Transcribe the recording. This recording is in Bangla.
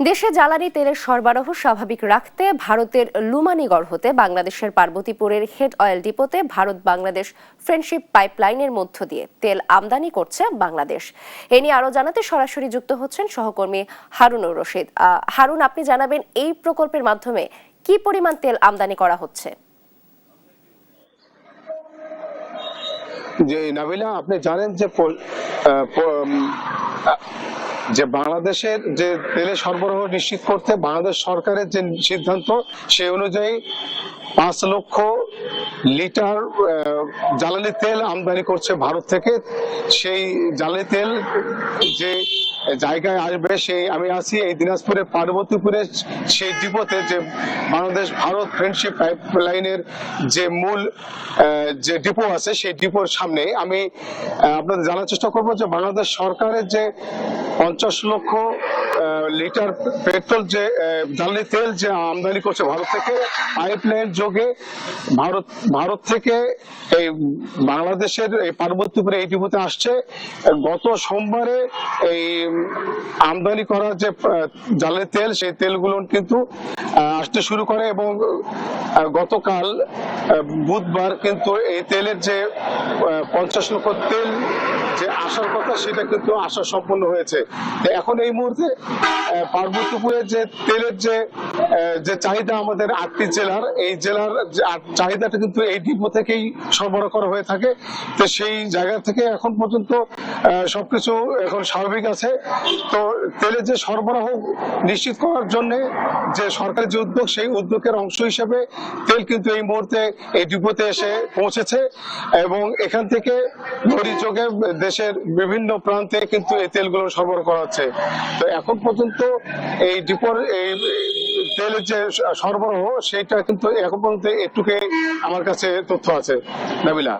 দেশে জ্বালানি তেলের সরবরাহ স্বাভাবিক রাখতে ভারতের লুমানিগড় হতে বাংলাদেশের পার্বতীপুরের হেড অয়েল ডিপোতে ভারত বাংলাদেশ ফ্রেন্ডশিপ পাইপলাইনের মধ্য দিয়ে তেল আমদানি করছে বাংলাদেশ। এ নিয়ে আরো জানাতে সরাসরি যুক্ত হচ্ছেন সহকর্মী হারুনুর রশিদ। হারুন, আপনি জানাবেন এই প্রকল্পের মাধ্যমে কি পরিমাণ তেল আমদানি করা হচ্ছে? যে নাবিলা, আপনি জানেন যে বাংলাদেশের যে তেলের সরবরাহ নিশ্চিত করতে বাংলাদেশ সরকারের যে সিদ্ধান্ত, সেই অনুযায়ী 5 লক্ষ লিটার জ্বালানি তেল আমদানি করছে ভারত থেকে। সেই জ্বালানি তেল যে জায়গায় আসবে, সেই আমি আছি এই দিনাজপুরের পার্বতীপুরের সেই ডিপোতে, যে বাংলাদেশ ভারত ফ্রেন্ডশিপ পাইপলাইনের যে মূল যে ডিপো আছে, সেই ডিপোর সামনে আমি আপনাদের জানার চেষ্টা করবো যে বাংলাদেশ সরকারের যে 50 লক্ষ লিটার পেট্রোল যে জ্বালানি তেল যে আমদানি করছে ভারত থেকে পাইপলাইন যোগে, ভারত থেকে এই বাংলাদেশের এই পার্বতীপুরে এই ডিপোতে আসছে। গত সোমবারে এই আমদানি করা যে জ্বালানি তেল, সেই তেলগুলো কিন্তু আসতে শুরু করে এবং গতকাল বুধবার কিন্তু এই তেলের যে 50 লক্ষ তেল যে আসার কথা, সেটা কিন্তু আসা সম্পন্ন হয়েছে। এখন এই মুহূর্তে পার্বতীপুরের যে তেলের যে চাহিদা আমাদের 8টি জেলার, এই জেলার চাহিদাটা কিন্তু এই ডিপো থেকেই সরবরাহ করা হয়ে থাকে। তো সেই জায়গা থেকে এখন পর্যন্ত সবকিছু এখন স্বাভাবিক আছে। তো তেলের যে সরবরাহ নিশ্চিত করার জন্য যে সরকারের যে উদ্যোগ, সেই উদ্যোগের অংশ হিসেবে তেল কিন্তু এই মুহূর্তে এই ডিপোতে এসে পৌঁছেছে এবং এখান থেকে লরি যোগে দেশের বিভিন্ন প্রান্তে কিন্তু এই তেলগুলো সরবরাহ করা হচ্ছে। তো এখন পর্যন্ত এই ডিপোর এই তেলের যে সরবরাহ, সেটা কিন্তু এখন পর্যন্ত একটুকে আমার কাছে তথ্য আছে। নাবিলা।